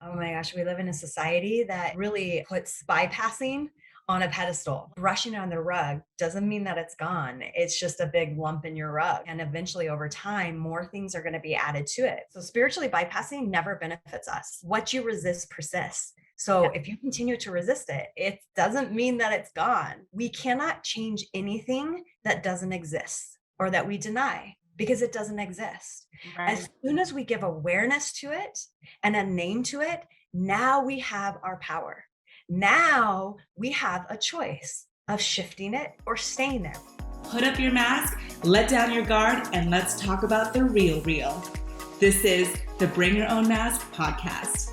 Oh my gosh, we live in a society that really puts bypassing on a pedestal. Brushing it on the rug doesn't mean that it's gone. It's just a big lump in your rug. And eventually, over time, more things are going to be added to it. So, spiritually bypassing never benefits us. What you resist persists. So, if you continue to resist it, it doesn't mean that it's gone. We cannot change anything that doesn't exist or that we deny because it doesn't exist. Right. As soon as we give awareness to it and a name to it, now we have our power. Now we have a choice of shifting it or staying there. Put up your mask, let down your guard, and let's talk about the real real. This is the Bring Your Own Mask podcast.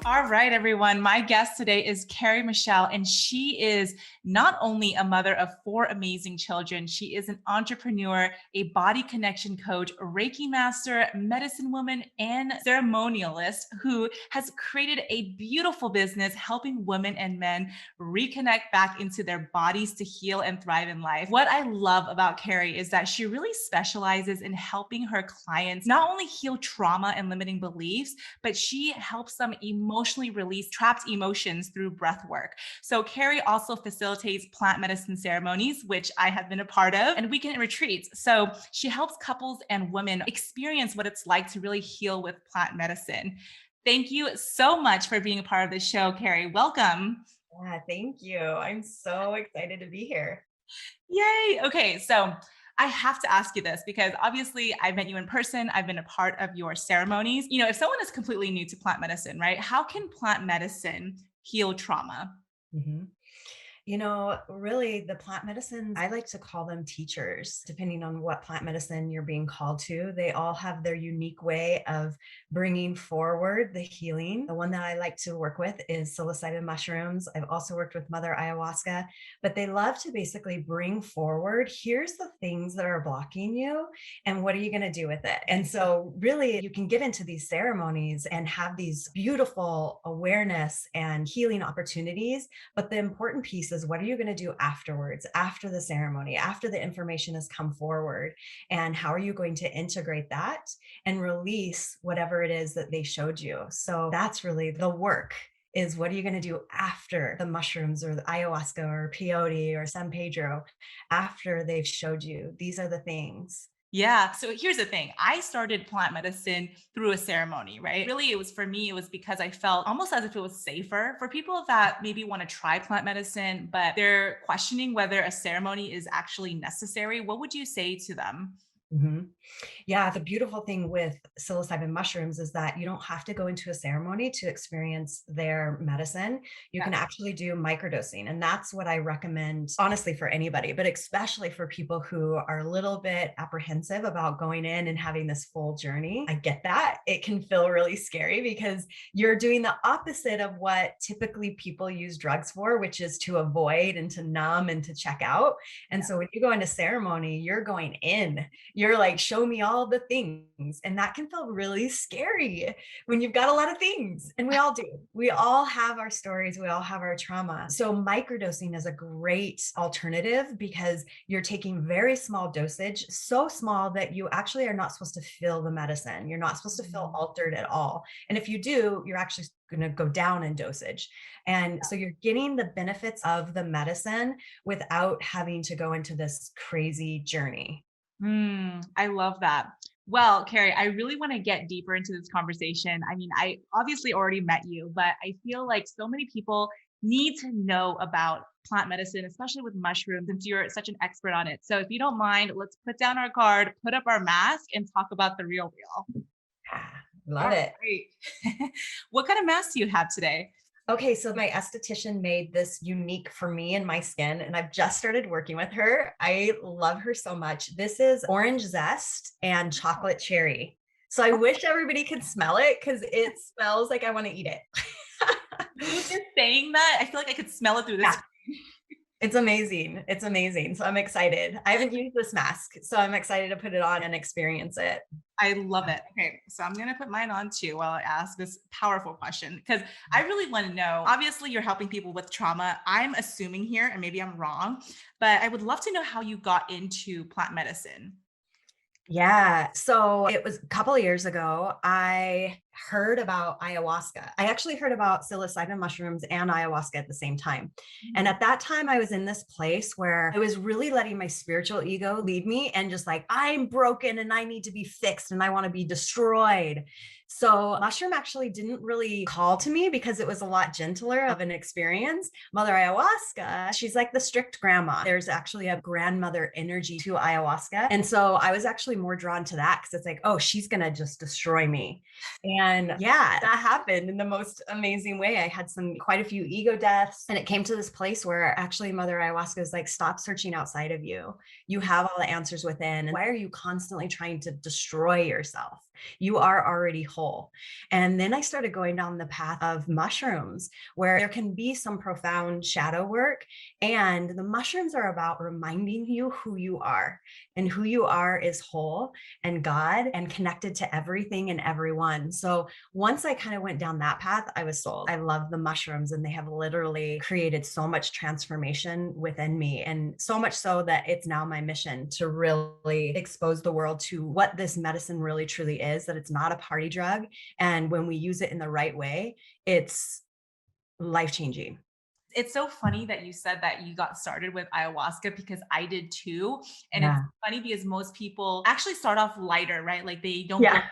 All right, everyone. My guest today is Kari Mischell, and she is not only a mother of 4 amazing children, she is an entrepreneur, a body connection coach, a Reiki master, medicine woman, and ceremonialist who has created a beautiful business helping women and men reconnect back into their bodies to heal and thrive in life. What I love about Kari is that she really specializes in helping her clients not only heal trauma and limiting beliefs, but she helps them emotionally release trapped emotions through breath work. So Kari also facilitates plant medicine ceremonies, which I have been a part of, and weekend retreats. So she helps couples and women experience what it's like to really heal with plant medicine. Thank you so much for being a part of this show, Kari. Welcome. Yeah, thank you. I'm so excited to be here. Yay. Okay. So I have to ask you this because obviously I met you in person. I've been a part of your ceremonies. If someone is completely new to plant medicine, right? How can plant medicine heal trauma? Mhm. Really, the plant medicines, I like to call them teachers, depending on what plant medicine you're being called to. They all have their unique way of bringing forward the healing. The one that I like to work with is psilocybin mushrooms. I've also worked with Mother Ayahuasca, but they love to basically bring forward here's the things that are blocking you, and what are you going to do with it? And so, really, you can get into these ceremonies and have these beautiful awareness and healing opportunities, but the important piece is what are you going to do afterwards, after the ceremony, after the information has come forward? And how are you going to integrate that and release whatever it is that they showed you? So that's really the work is what are you going to do after the mushrooms or the ayahuasca or peyote or San Pedro, after they've showed you these are the things. Yeah. So here's the thing. I started plant medicine through a ceremony, right? Really, it was for me, it was because I felt almost as if it was safer for people that maybe want to try plant medicine, but they're questioning whether a ceremony is actually necessary. What would you say to them? Mhm. Yeah, the beautiful thing with psilocybin mushrooms is that you don't have to go into a ceremony to experience their medicine. You Yeah. can actually do microdosing. And that's what I recommend, honestly, for anybody, but especially for people who are a little bit apprehensive about going in and having this full journey. I get that. It can feel really scary because you're doing the opposite of what typically people use drugs for, which is to avoid and to numb and to check out. And so when you go into ceremony, you're going in, you're like, show me all the things. And that can feel really scary when you've got a lot of things. And we all do. We all have our stories. We all have our trauma. So microdosing is a great alternative because you're taking very small dosage, so small that you actually are not supposed to feel the medicine. You're not supposed to feel altered at all. And if you do, you're actually going to go down in dosage. And so you're getting the benefits of the medicine without having to go into this crazy journey. I love that. Well, Kari, I really want to get deeper into this conversation. I mean, I obviously already met you, but I feel like so many people need to know about plant medicine, especially with mushrooms, since you're such an expert on it. So if you don't mind, let's put down our card, put up our mask, and talk about the real real. Ah, love All it. right. What kind of mask do you have today? Okay, so my esthetician made this unique for me and my skin, and I've just started working with her. I love her so much. This is orange zest and chocolate cherry. So I wish everybody could smell it because it smells like I want to eat it. You just saying that, I feel like I could smell it through this. Yeah, it's amazing. It's amazing. So I'm excited. I haven't used this mask, so I'm excited to put it on and experience it. I love it. Okay, so I'm gonna put mine on too while I ask this powerful question because I really want to know. Obviously, you're helping people with trauma. I'm assuming here, and maybe I'm wrong, but I would love to know how you got into plant medicine. Yeah. So it was a couple of years ago, I heard about ayahuasca. I actually heard about psilocybin mushrooms and ayahuasca at the same time. And Mm. at that time, I was in this place where I was really letting my spiritual ego lead me and just like, I'm broken and I need to be fixed and I want to be destroyed. So mushroom actually didn't really call to me because it was a lot gentler of an experience. Mother ayahuasca, she's like the strict grandma. There's actually a grandmother energy to ayahuasca. And so I was actually more drawn to that because it's like, oh, she's going to just destroy me. And yeah, that happened in the most amazing way. I had quite a few ego deaths. And it came to this place where actually Mother Ayahuasca is like, stop searching outside of you. You have all the answers within. And why are you constantly trying to destroy yourself? You are already whole. And then I started going down the path of mushrooms, where there can be some profound shadow work. And the mushrooms are about reminding you who you are. And who you are is whole and God and connected to everything and everyone. So once I kind of went down that path, I was sold. I love the mushrooms and they have literally created so much transformation within me. And so much so that it's now my mission to really expose the world to what this medicine really truly is, that it's not a party drug. And when we use it in the right way, it's life changing. It's so funny that you said that you got started with ayahuasca because I did too. And it's Yeah. funny because most people actually start off lighter, right? Like they don't Yeah.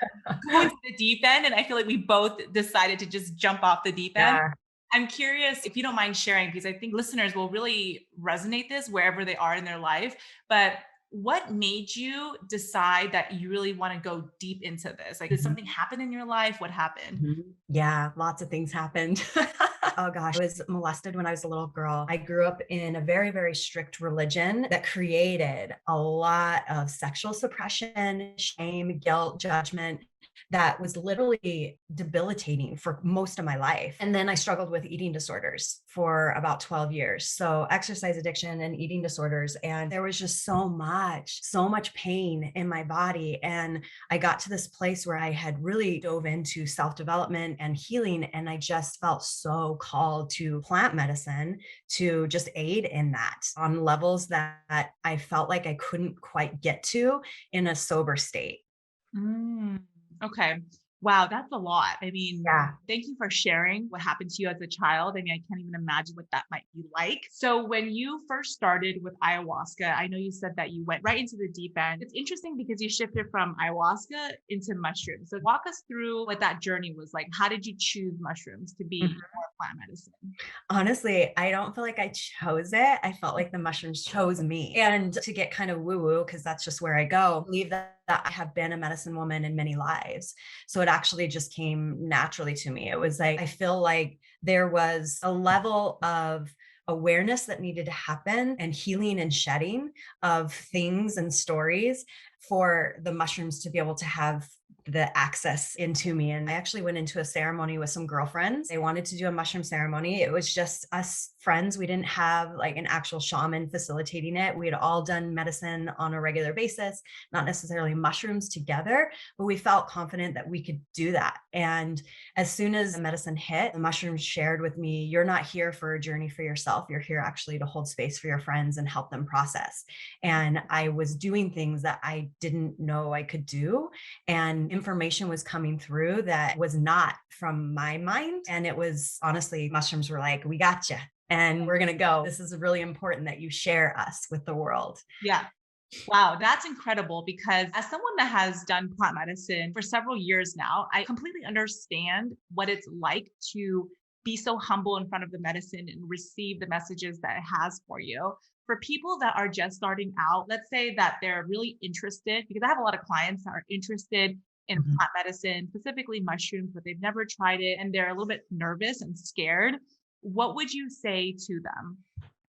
go into the deep end. And I feel like we both decided to just jump off the deep end. Yeah. I'm curious if you don't mind sharing, because I think listeners will really resonate this wherever they are in their life. But what made you decide that you really want to go deep into this? Like, did Mhm. something happen in your life? What happened? Mhm. Yeah, lots of things happened. Oh gosh, I was molested when I was a little girl. I grew up in a very, very strict religion that created a lot of sexual suppression, shame, guilt, judgment that was literally debilitating for most of my life. And then I struggled with eating disorders for about 12 years. So exercise addiction and eating disorders. And there was just so much pain in my body. And I got to this place where I had really dove into self development and healing. And I just felt so called to plant medicine to just aid in that on levels that I felt like I couldn't quite get to in a sober state. Mm, okay. Wow, that's a lot. I mean, Yeah. thank you for sharing what happened to you as a child. I mean, I can't even imagine what that might be like. So, when you first started with ayahuasca, I know you said that you went right into the deep end. It's interesting because you shifted from ayahuasca into mushrooms. So, walk us through what that journey was like. How did you choose mushrooms to be your plant medicine? Honestly, I don't feel like I chose it. I felt like the mushrooms chose me. And to get kind of woo woo, because that's just where I go, believe that I have been a medicine woman in many lives. So it actually just came naturally to me. It was like, I feel like there was a level of awareness that needed to happen and healing and shedding of things and stories for the mushrooms to be able to have the access into me. And I actually went into a ceremony with some girlfriends. They wanted to do a mushroom ceremony. It was just us friends. We didn't have like an actual shaman facilitating it. We had all done medicine on a regular basis, not necessarily mushrooms together, but we felt confident that we could do that. And as soon as the medicine hit, the mushrooms shared with me, you're not here for a journey for yourself. You're here actually to hold space for your friends and help them process. And I was doing things that I didn't know I could do, and information was coming through that was not from my mind. And it was honestly, mushrooms were like, we got you. And we're going to go. This is really important that you share us with the world. Yeah. Wow, that's incredible because as someone that has done plant medicine for several years now, I completely understand what it's like to be so humble in front of the medicine and receive the messages that it has for you. For people that are just starting out, let's say that they're really interested, because I have a lot of clients that are interested in Mhm. plant medicine, specifically mushrooms, but they've never tried it and they're a little bit nervous and scared. What would you say to them?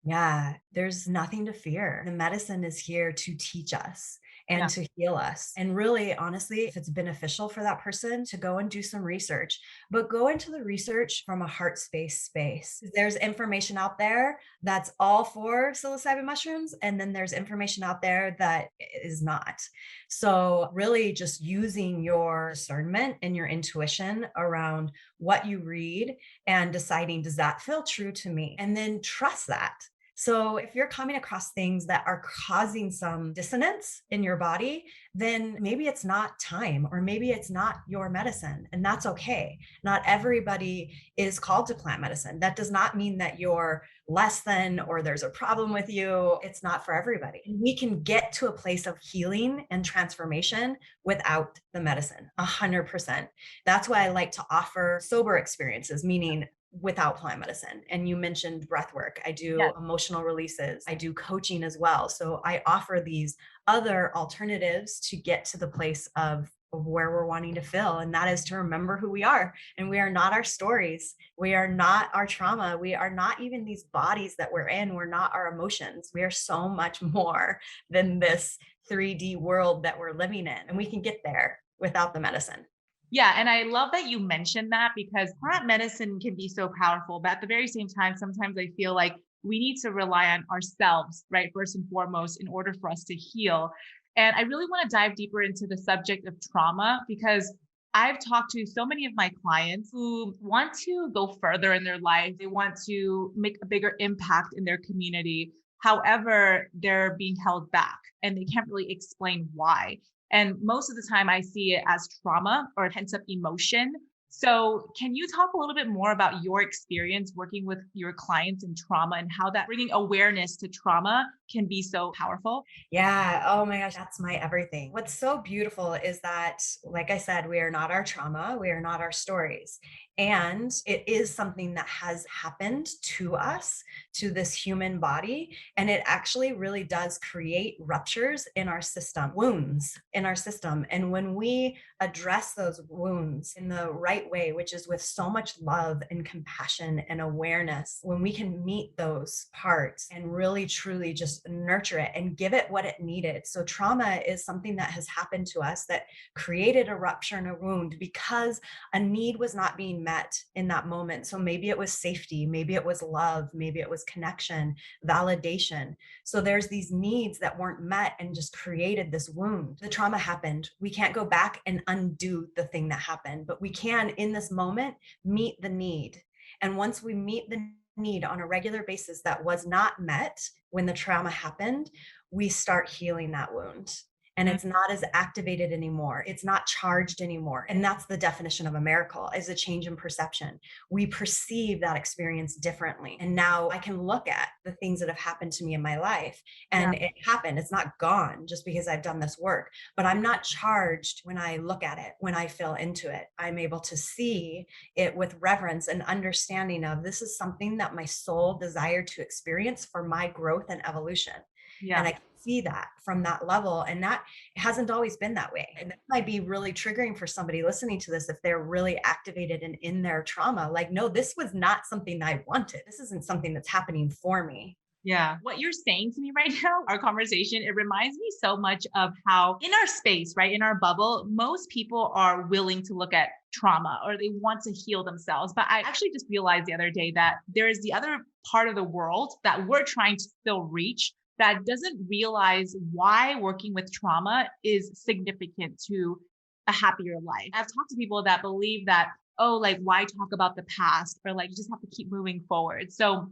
Yeah, there's nothing to fear. The medicine is here to teach us and Yeah. to heal us. And really, honestly, if it's beneficial for that person to go and do some research, but go into the research from a heart space. There's information out there that's all for psilocybin mushrooms, and then there's information out there that is not. So, really, just using your discernment and your intuition around what you read and deciding, does that feel true to me? And then trust that. So if you're coming across things that are causing some dissonance in your body, then maybe it's not time, or maybe it's not your medicine, and that's okay. Not everybody is called to plant medicine. That does not mean that you're less than or there's a problem with you. It's not for everybody. And we can get to a place of healing and transformation without the medicine, 100%. That's why I like to offer sober experiences, meaning without plant medicine. And you mentioned breath work. I do Yes. emotional releases. I do coaching as well. So I offer these other alternatives to get to the place of where we're wanting to feel. And that is to remember who we are. And we are not our stories. We are not our trauma. We are not even these bodies that we're in. We're not our emotions. We are so much more than this 3D world that we're living in. And we can get there without the medicine. Yeah. And I love that you mentioned that because plant medicine can be so powerful. But at the very same time, sometimes I feel like we need to rely on ourselves, right? First and foremost, in order for us to heal. And I really want to dive deeper into the subject of trauma because I've talked to so many of my clients who want to go further in their life. They want to make a bigger impact in their community. However, they're being held back and they can't really explain why. And most of the time, I see it as trauma or pent up emotion. So, can you talk a little bit more about your experience working with your clients in trauma and how that bringing awareness to trauma can be so powerful? Yeah. Oh my gosh, that's my everything. What's so beautiful is that, like I said, we are not our trauma, we are not our stories. And it is something that has happened to us, to this human body. And it actually really does create ruptures in our system, wounds in our system. And when we address those wounds in the right way, which is with so much love and compassion and awareness, when we can meet those parts and really truly just nurture it and give it what it needed. So, trauma is something that has happened to us that created a rupture and a wound because a need was not being met in that moment. So, maybe it was safety, maybe it was love, maybe it was connection, validation. So, there's these needs that weren't met and just created this wound. The trauma happened. We can't go back and undo the thing that happened, but we can in this moment meet the need. And once we meet the need on a regular basis that was not met when the trauma happened, we start healing that wound. And it's not as activated anymore. It's not charged anymore. And that's the definition of a miracle, is a change in perception. We perceive that experience differently. And now I can look at the things that have happened to me in my life, Yeah. and it happened. It's not gone just because I've done this work, but I'm not charged when I look at it, when I feel into it. I'm able to see it with reverence and understanding of, this is something that my soul desired to experience for my growth and evolution. And Yeah. I can see that from that level. And that hasn't always been that way. And that might be really triggering for somebody listening to this if they're really activated and in their trauma. Like, no, this was not something I wanted. This isn't something that's happening for me. Yeah. What you're saying to me right now, our conversation, it reminds me so much of how in our space, right, in our bubble, most people are willing to look at trauma or they want to heal themselves. But I actually just realized the other day that there is the other part of the world that we're trying to still reach that doesn't realize why working with trauma is significant to a happier life. I've talked to people that believe that, oh, like, why talk about the past? Or like, you just have to keep moving forward. So,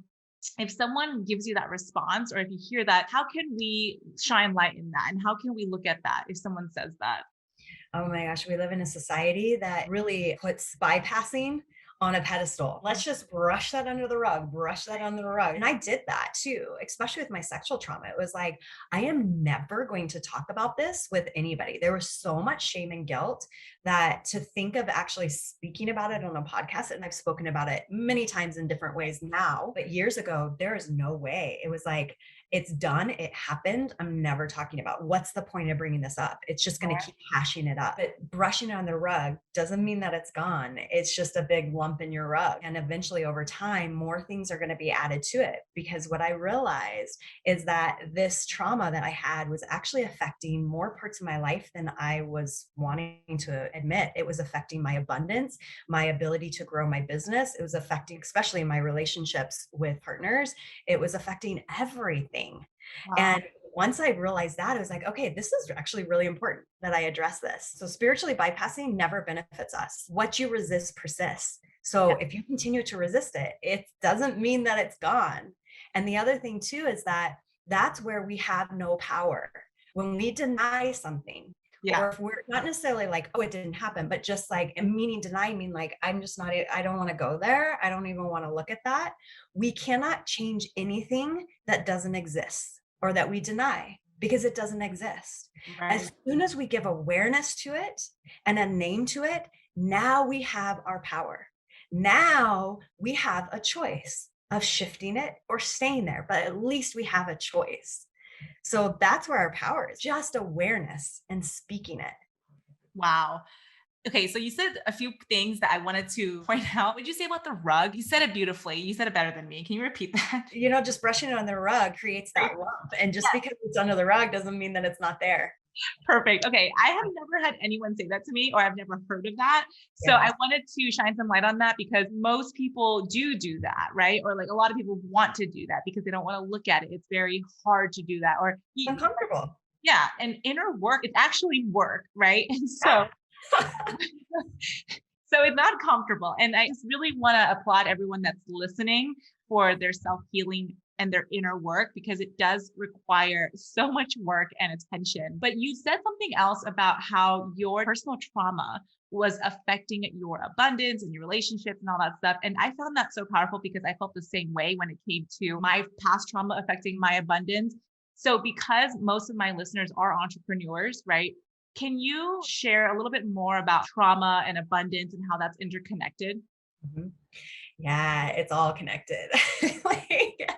if someone gives you that response, or if you hear that, how can we shine light in that? And how can we look at that if someone says that? Oh my gosh, we live in a society that really puts bypassing on a pedestal. Let's just brush that under the rug, brush that under the rug. And I did that too, especially with my sexual trauma. It was like, I am never going to talk about this with anybody. There was so much shame and guilt that to think of actually speaking about it on a podcast, and I've spoken about it many times in different ways now, but years ago, there is no way. It was like, it's done. It happened. I'm never talking about, what's the point of bringing this up? It's just going to keep hashing it up. But brushing it on the rug doesn't mean that it's gone. It's just a big lump in your rug. And eventually over time, more things are going to be added to it. Because what I realized is that this trauma that I had was actually affecting more parts of my life than I was wanting to admit. It was affecting my abundance, my ability to grow my business. It was affecting, especially my relationships with partners. It was affecting everything. Wow. And once I realized that, I was like, okay, this is actually really important that I address this. So spiritually bypassing never benefits us. What you resist persists. So Yeah. if you continue to resist it, it doesn't mean that it's gone. And the other thing too is that that's where we have no power. When we deny something, Yeah. or if we're not necessarily like, oh, it didn't happen, but just like, and meaning denying, mean like, I'm just not, I don't want to go there. I don't even want to look at that. We cannot change anything that doesn't exist or that we deny because it doesn't exist. Right. As soon as we give awareness to it and a name to it, now we have our power. Now we have a choice of shifting it or staying there, but at least we have a choice. So that's where our power is, just awareness and speaking it. Wow. Okay, so you said a few things that I wanted to point out. What did you say about the rug? You said it beautifully. You said it better than me. Can you repeat that? Just brushing it on the rug creates that lump. And just because it's under the rug doesn't mean that it's not there. Perfect. Okay. I have never had anyone say that to me, or I've never heard of that. So Yeah. I wanted to shine some light on that because most people do that, right? Or like a lot of people want to do that because they don't want to look at it. It's very hard to do that. Or Uncomfortable. yeah, and inner work, it's actually work, right? And so so it's not comfortable. And I just really want to applaud everyone that's listening for their self-healing and their inner work because it does require so much work and attention. But you said something else about how your personal trauma was affecting your abundance and your relationships and all that stuff. And I found that so powerful because I felt the same way when it came to my past trauma affecting my abundance. So because most of my listeners are entrepreneurs, right? Can you share a little bit more about trauma and abundance and how that's interconnected? Mhm. Yeah, it's all connected. Like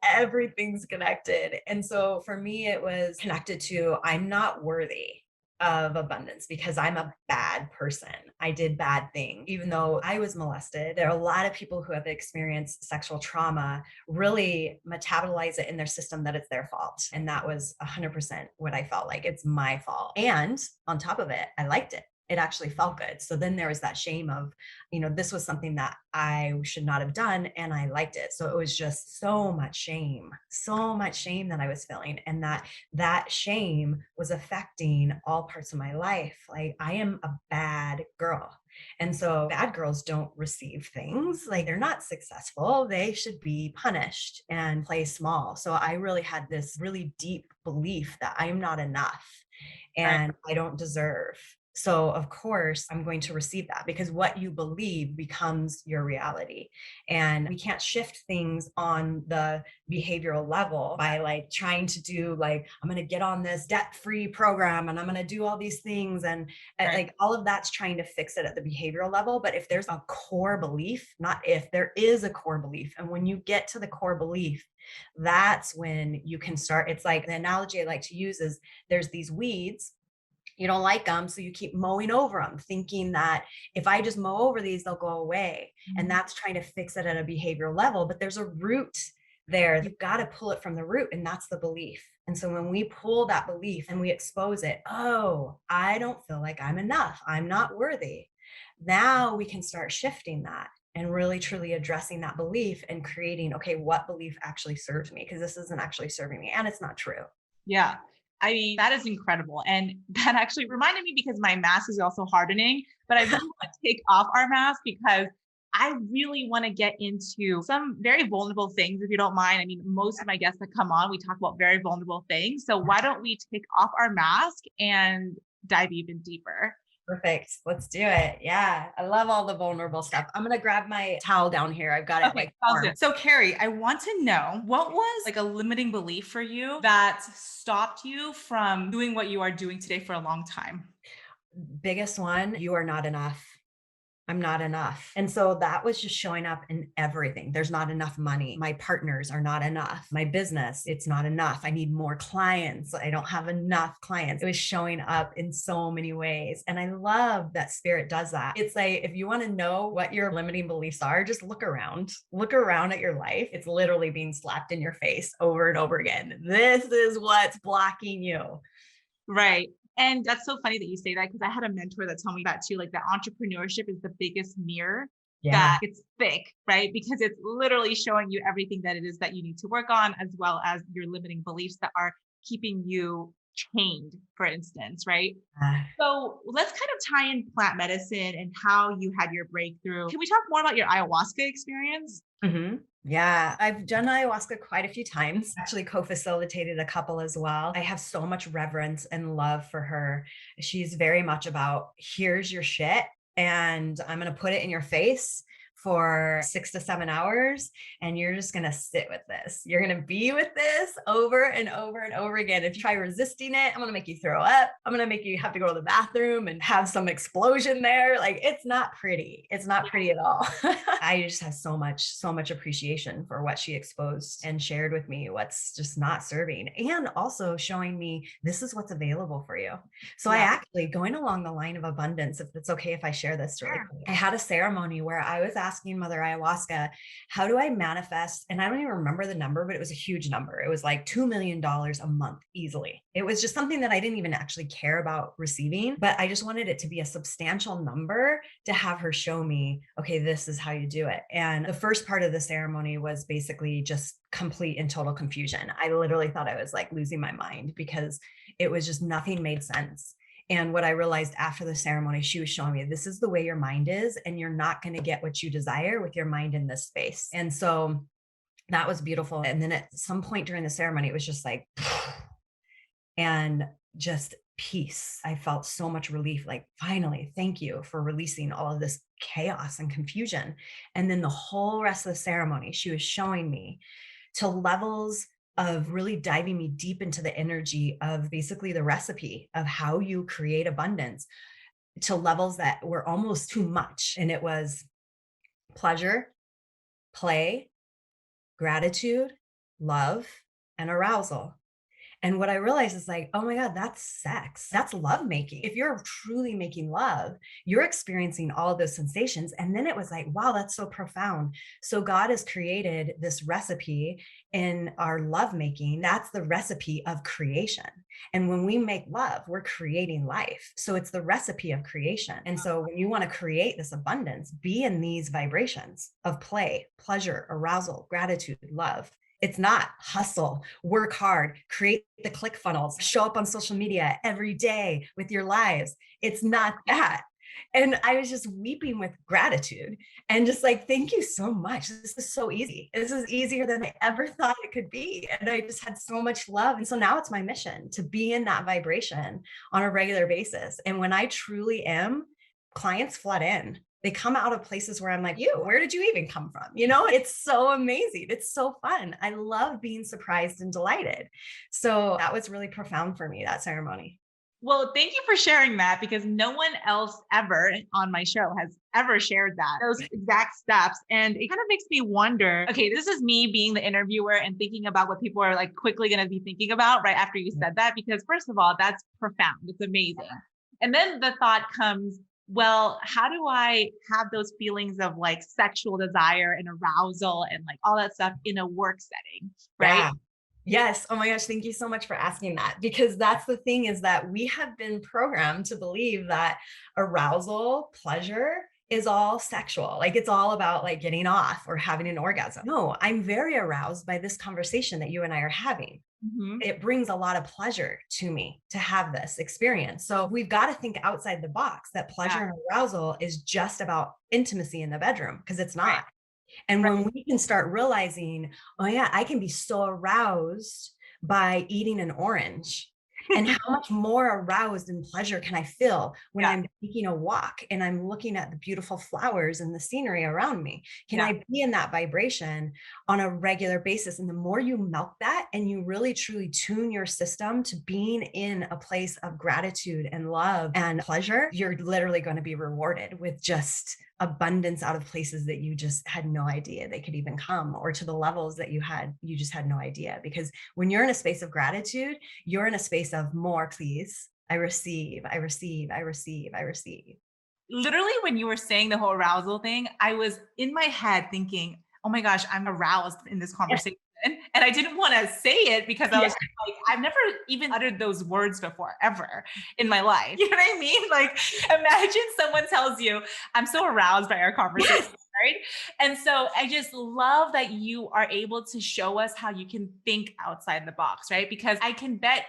everything's connected. And so for me, it was connected to I'm not worthy of abundance because I'm a bad person. I did bad things. Even though I was molested, there are a lot of people who have experienced sexual trauma really metabolize it in their system that it's their fault. And that was 100% what I felt like. It's my fault. And on top of it, I liked it. It actually felt good. So then there was that shame of, this was something that I should not have done and I liked it. So it was just so much shame that I was feeling. And that shame was affecting all parts of my life. Like I am a bad girl. And so bad girls don't receive things like they're not successful. They should be punished and play small. So I really had this really deep belief that I'm not enough Right. and I don't deserve. So, of course, I'm going to receive that because what you believe becomes your reality. And we can't shift things on the behavioral level by like trying to do like, I'm going to get on this debt free program and I'm going to do all these things. And Right. like all of that's trying to fix it at the behavioral level. But if there's a core belief, not if there is a core belief, and when you get to the core belief, that's when you can start. It's like the analogy I like to use is there's these weeds, you don't like them, so you keep mowing over them thinking that if I just mow over these they'll go away, and Mhm. that's trying to fix it at a behavioral level. But there's a root there, you've got to pull it from the root, and that's the belief. And so when we pull that belief and we expose it, oh, I don't feel like I'm enough, I'm not worthy, now we can start shifting that and really truly addressing that belief and creating, okay, what belief actually serves me, because this isn't actually serving me and it's not true. Yeah. I mean, that is incredible. And that actually reminded me because my mask is also hardening, but I really want to take off our mask because I really want to get into some very vulnerable things, if you don't mind. I mean, most of my guests that come on, we talk about very vulnerable things. So why don't we take off our mask and dive even deeper? Perfect. Let's do it. Yeah. I love all the vulnerable stuff. I'm going to grab my towel down here. I've got it Okay, like sounds warm. good. So, Carrie, I want to know what was like a limiting belief for you that stopped you from doing what you are doing today for a long time? Biggest one, you are not enough. I'm not enough. And so that was just showing up in everything. There's not enough money. My partners are not enough. My business, it's not enough. I need more clients. I don't have enough clients. It was showing up in so many ways. And I love that spirit does that. It's like, if you want to know what your limiting beliefs are, just look around. Look around at your life. It's literally being slapped in your face over and over again. This is what's blocking you. Right. And that's so funny that you say that because I had a mentor that told me that too. Like that entrepreneurship is the biggest mirror Yeah. that it's thick, right? Because it's literally showing you everything that it is that you need to work on, as well as your limiting beliefs that are keeping you chained, for instance, right? So let's kind of tie in plant medicine and how you had your breakthrough. Can we talk more about your ayahuasca experience? Mhm. Yeah, I've done ayahuasca quite a few times, actually co-facilitated a couple as well. I have so much reverence and love for her. She's very much about, here's your shit, and I'm going to put it in your face for 6 to 7 hours. And you're just going to sit with this. You're going to be with this over and over and over again. If you try resisting it, I'm going to make you throw up. I'm going to make you have to go to the bathroom and have some explosion there. Like, it's not pretty. It's not pretty at all. I just have so much appreciation for what she exposed and shared with me, what's just not serving, and also showing me this is what's available for you. So I Yeah. actually, going along the line of abundance, if it's okay if I share this really quick, I had a ceremony where I was asking Mother Ayahuasca, how do I manifest? And I don't even remember the number, but it was a huge number. It was like $2 million a month easily. It was just something that I didn't even actually care about receiving, but I just wanted it to be a substantial number to have her show me, okay, this is how you do it. And the first part of the ceremony was basically just complete and total confusion. I literally thought I was like losing my mind because it was just nothing made sense. And what I realized after the ceremony, she was showing me, this is the way your mind is, and you're not going to get what you desire with your mind in this space. And so that was beautiful. And then at some point during the ceremony, it was just like, and just peace. I felt so much relief, like, finally, thank you for releasing all of this chaos and confusion. And then the whole rest of the ceremony, she was showing me to levels of really diving me deep into the energy of basically the recipe of how you create abundance, to levels that were almost too much. And it was pleasure, play, gratitude, love, and arousal. And what I realized is like, oh my God, that's sex. That's love making. If you're truly making love, you're experiencing all of those sensations. And then it was like, wow, that's so profound. So God has created this recipe in our love making. That's the recipe of creation. And when we make love, we're creating life. So it's the recipe of creation. And so when you want to create this abundance, be in these vibrations of play, pleasure, arousal, gratitude, love. It's not hustle, work hard, create the click funnels, show up on social media every day with your lives. It's not that. And I was just weeping with gratitude and just like, thank you so much. This is so easy. This is easier than I ever thought it could be. And I just had so much love. And so now it's my mission to be in that vibration on a regular basis. And when I truly am, clients flood in. They come out of places where I'm like, you, where did you even come from? You know, it's so amazing. It's so fun. I love being surprised and delighted. So that was really profound for me, that ceremony. Well, thank you for sharing that, because no one else ever on my show has ever shared those exact steps. And it kind of makes me wonder, okay, this is me being the interviewer and thinking about what people are like quickly going to be thinking about right after you said that, because first of all, that's profound. It's amazing. And then the thought comes, well, how do I have those feelings of like sexual desire and arousal and like all that stuff in a work setting, right? Yeah. Yes. Oh my gosh. Thank you so much for asking that, because that's the thing, is that we have been programmed to believe that arousal, pleasure is all sexual. Like, it's all about like getting off or having an orgasm. No, I'm very aroused by this conversation that you and I are having. Mhm. It brings a lot of pleasure to me to have this experience. So we've got to think outside the box, that Yeah. pleasure and arousal is just about intimacy in the bedroom, because it's Right. not. And Right. when we can start realizing, oh yeah, I can be so aroused by eating an orange. And how much more aroused and pleasure can I feel when Yeah. I'm taking a walk and I'm looking at the beautiful flowers and the scenery around me? Can Yeah. I be in that vibration on a regular basis? And the more you melt that and you really truly tune your system to being in a place of gratitude and love and pleasure, you're literally going to be rewarded with just abundance out of places that you just had no idea they could even come, or to the levels that you just had no idea. Because when you're in a space of gratitude, you're in a space of more, please. I receive, I receive, I receive, I receive. Literally, when you were saying the whole arousal thing, I was in my head thinking, oh my gosh, I'm aroused in this Yes. conversation. And I didn't want to say it because I Yeah. was like, I've never even uttered those words before, ever in my life. You know what I mean? Like, imagine someone tells you, I'm so aroused by our conversation. Yes. Right. And so I just love that you are able to show us how you can think outside the box, right? Because I can bet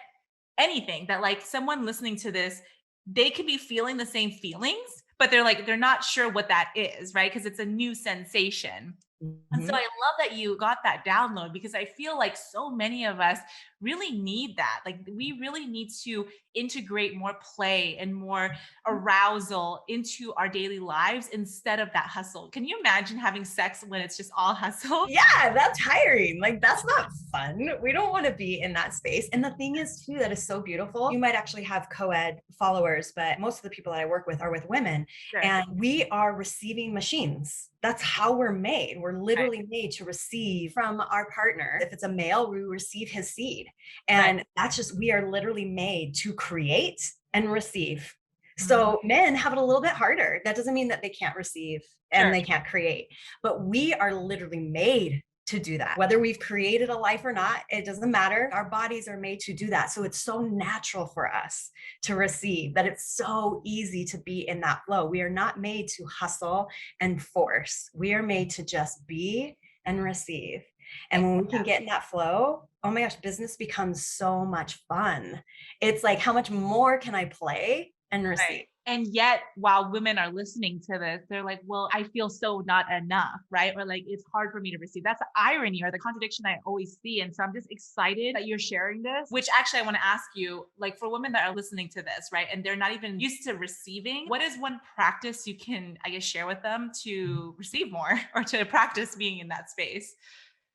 anything that like someone listening to this, they could be feeling the same feelings, but they're like, they're not sure what that is, right? Because it's a new sensation. And so Mhm. I love that you got that download because I feel like so many of us really need that. Like we really need to integrate more play and more arousal into our daily lives instead of that hustle. Can you imagine having sex when it's just all hustle? Yeah, that's tiring. Like, that's not fun. We don't want to be in that space. And the thing is, too, that is so beautiful. You might actually have co ed followers, but most of the people that I work with are with women, Sure. and we are receiving machines. That's how we're made. We're Right. literally made to receive from our partner. If it's a male, we receive his seed. Right. And that's just, we are literally made to create and receive. Mhm. So men have it a little bit harder. That doesn't mean that they can't receive and Sure. they can't create, but we are literally made to do that. Whether we've created a life or not, it doesn't matter. Our bodies are made to do that. So it's so natural for us to receive that it's so easy to be in that flow. We are not made to hustle and force. We are made to just be and receive. And when we can get in that flow, oh my gosh, business becomes so much fun. It's like, how much more can I play and Right. receive? And yet, while women are listening to this, they're like, well, I feel so not enough, right? Or like, it's hard for me to receive. That's the irony or the contradiction I always see. And so I'm just excited that you're sharing this, which actually I want to ask you, like for women that are listening to this, right? And they're not even used to receiving, what is one practice you can, I guess, share with them to receive more or to practice being in that space?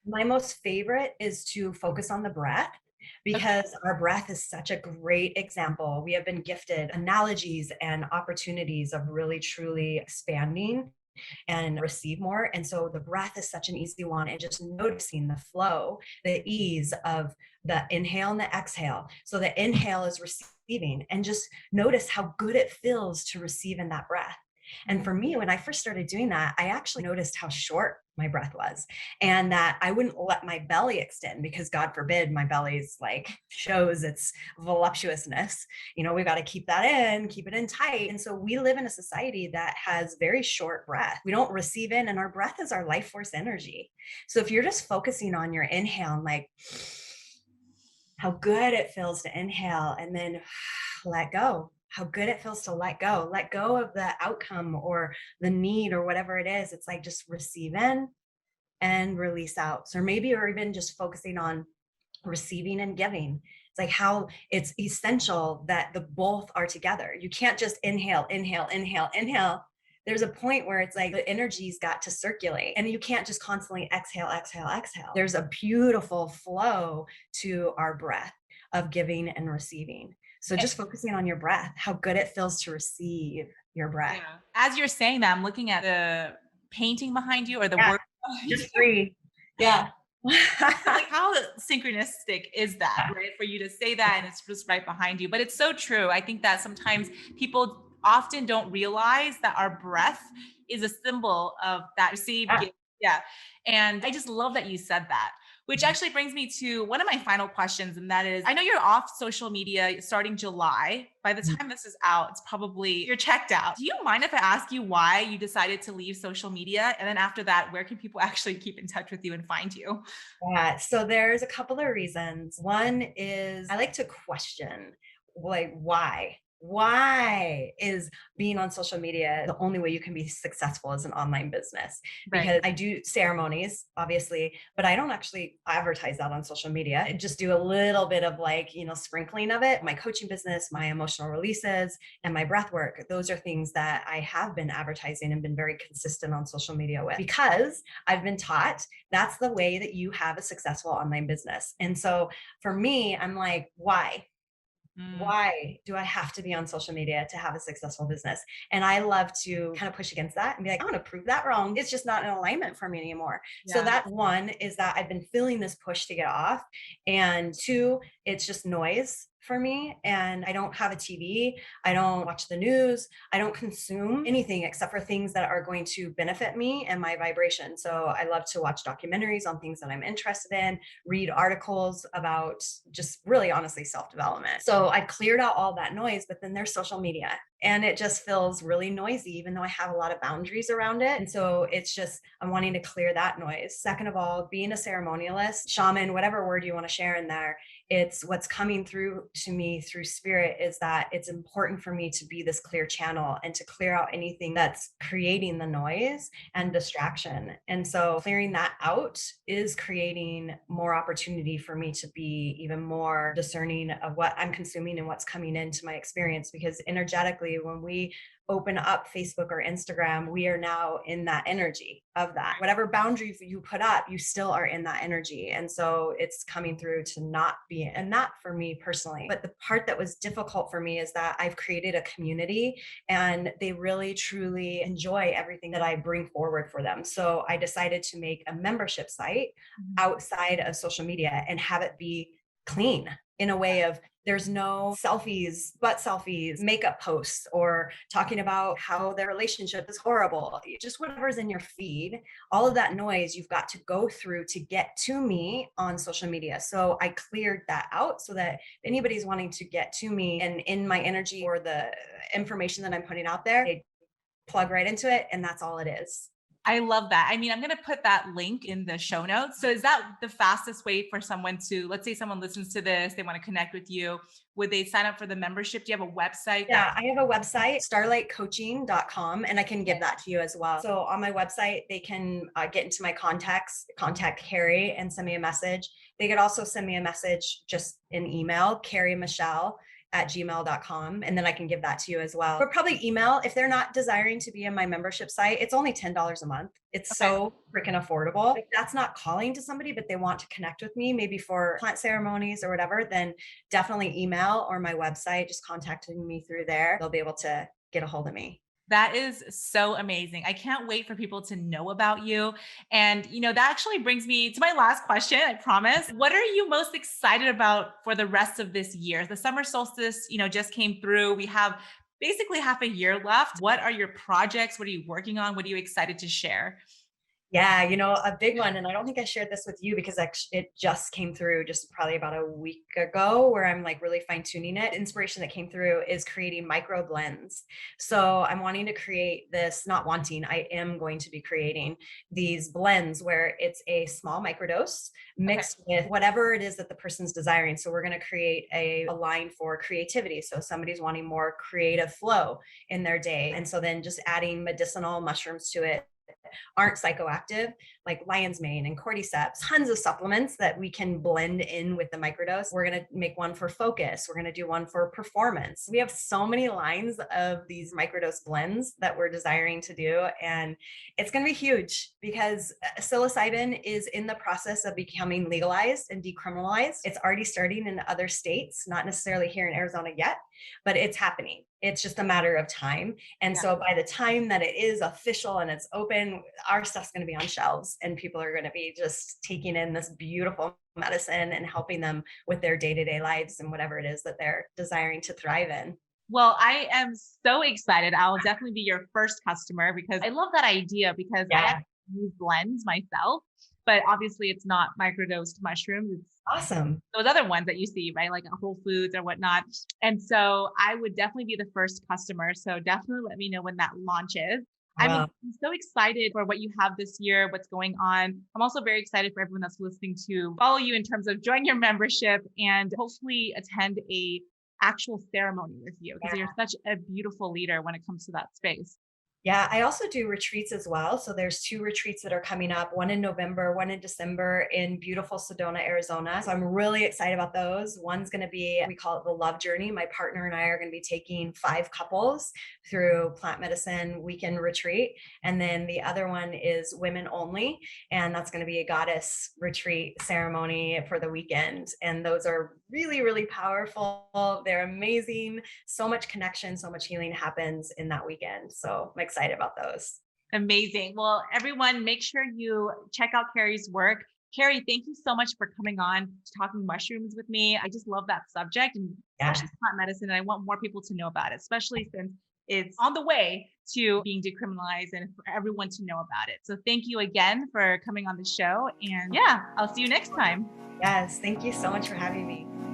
My most favorite is to focus on the breath Okay. because our breath is such a great example. We have been gifted analogies and opportunities of really truly expanding and receive more. And so the breath is such an easy one, and just noticing the flow, the ease of the inhale and the exhale. So the inhale is receiving, and just notice how good it feels to receive in that breath. And for me, when I first started doing that, I actually noticed how short my breath was, and that I wouldn't let my belly extend because God forbid my belly's like shows its voluptuousness. We got to keep that in, keep it in tight. And so we live in a society that has very short breath. We don't receive in, and our breath is our life force energy. So if you're just focusing on your inhale and like how good it feels to inhale and then let go, how good it feels to let go of the outcome or the need or whatever it is. It's like just receive in and release out. So maybe, or even just focusing on receiving and giving. It's like how it's essential that the both are together. You can't just inhale, inhale, inhale, inhale. There's a point where it's like the energy's got to circulate, and you can't just constantly exhale, exhale, exhale. There's a beautiful flow to our breath of giving and receiving. So just focusing on your breath, how good it feels to receive your breath. Yeah. As you're saying that, I'm looking at the painting behind you or the Yeah, work behind just you. breathe. Yeah. Like how synchronistic is that, right? For you to say that and it's just right behind you. But it's so true. I think that sometimes people often don't realize that our breath is a symbol of that receive Yeah. gift. Yeah. And I just love that you said that. Which actually brings me to one of my final questions. And that is I know you're off social media starting July. By the time this is out, it's probably you're checked out. Do you mind if I ask you why you decided to leave social media? And then after that, where can people actually keep in touch with you and find you? Yeah, so there's a couple of reasons. One is I like to question, like, why? Why is being on social media the only way you can be successful as an online business? Right. Because I do ceremonies, obviously, but I don't actually advertise that on social media. I just do a little bit of like, sprinkling of it. My coaching business, my emotional releases, and my breath work. Those are things that I have been advertising and been very consistent on social media with because I've been taught that's the way that you have a successful online business. And so for me, I'm like, why? Mm, Why do I have to be on social media to have a successful business? And I love to kind of push against that and be like, I'm going to prove that wrong. It's just not in alignment for me anymore. So yeah. that one is that I've been feeling this push to get off. And two, it's just noise for me. And I don't have a TV. I don't watch the news. I don't consume anything except for things that are going to benefit me and my vibration. So I love to watch documentaries on things that I'm interested in, read articles about just really honestly self-development. So I cleared out all that noise, but then there's social media. and it just feels really noisy, even though I have a lot of boundaries around it. And so it's just, I'm wanting to clear that noise. Second of all, being a ceremonialist, shaman, whatever word you want to share in there, it's what's coming through to me through spirit is that it's important for me to be this clear channel and to clear out anything that's creating the noise and distraction. And so clearing that out is creating more opportunity for me to be even more discerning of what I'm consuming and what's coming into my experience. Because energetically, when we open up Facebook or Instagram, we are now in that energy of that. Whatever boundaries you put up, you still are in that energy. And so it's coming through to not be, and that for me personally. But the part that was difficult for me is that I've created a community and they really truly enjoy everything that I bring forward for them. So I decided to make a membership site outside of social media and have it be clean in a way of there's no selfies, butt selfies, makeup posts, or talking about how their relationship is horrible. Just whatever's in your feed, all of that noise you've got to go through to get to me on social media. So I cleared that out so that if anybody's wanting to get to me and in my energy or the information that I'm putting out there, they plug right into it. And that's all it is. I love that. I mean, I'm going to put that link in the show notes. So is that the fastest way for someone to, let's say someone listens to this, they want to connect with you. Would they sign up for the membership? Do you have a website? Yeah, I have a website, starlightcoaching.com, and I can give that to you as well. So on my website, they can get into my contacts, contact Kari and send me a message. They could also send me a message just in email, karimischell@gmail.com, and then I can give that to you as well. But probably email if they're not desiring to be in my membership site. It's only $10 a month. It's so freaking affordable. If that's not calling to somebody, but they want to connect with me, maybe for plant ceremonies or whatever, then definitely email or my website, just contacting me through there. They'll be able to get a hold of me. That is so amazing. I can't wait for people to know about you. And, that actually brings me to my last question, I promise. What are you most excited about for the rest of this year? The summer solstice, just came through. We have basically half a year left. What are your projects? What are you working on? What are you excited to share? Yeah, a big one, and I don't think I shared this with you because it just came through just probably about a week ago where I'm like really fine tuning it. Inspiration that came through is creating micro blends. So I'm wanting to create this, not wanting, I am going to be creating these blends where it's a small microdose mixed with whatever it is that the person's desiring. So we're going to create a line for creativity. So somebody's wanting more creative flow in their day. And so then just adding medicinal mushrooms to it aren't psychoactive, like lion's mane and cordyceps, tons of supplements that we can blend in with the microdose. We're going to make one for focus. We're going to do one for performance. We have so many lines of these microdose blends that we're desiring to do. And it's going to be huge because psilocybin is in the process of becoming legalized and decriminalized. It's already starting in other states, not necessarily here in Arizona yet, but it's happening. It's just a matter of time. And so by the time that it is official and it's open, our stuff's going to be on shelves and people are going to be just taking in this beautiful medicine and helping them with their day-to-day lives and whatever it is that they're desiring to thrive in. Well, I am so excited. I'll definitely be your first customer because I love that idea because I use blends myself, but obviously it's not microdosed mushrooms. It's awesome. Those other ones that you see, right? Like at Whole Foods or whatnot. And so I would definitely be the first customer. So definitely let me know when that launches. I'm so excited for what you have this year, what's going on. I'm also very excited for everyone that's listening to follow you in terms of join your membership and hopefully attend a actual ceremony with you because you're such a beautiful leader when it comes to that space. Yeah, I also do retreats as well. So there's 2 retreats that are coming up, one in November, one in December in beautiful Sedona, Arizona. So I'm really excited about those. One's going to be, we call it the Love Journey. My partner and I are going to be taking 5 couples through plant medicine weekend retreat. And then the other one is women only. And that's going to be a goddess retreat ceremony for the weekend. And those are really, really powerful. They're amazing. So much connection, so much healing happens in that weekend. So I'm excited about those. Amazing. Well, everyone, make sure you check out Kari's work. Kari, thank you so much for coming on talking mushrooms with me. I just love that subject and especially plant medicine. And I want more people to know about it, especially since it's on the way to being decriminalized and for everyone to know about it. So thank you again for coming on the show. And I'll see you next time. Yes. Thank you so much for having me.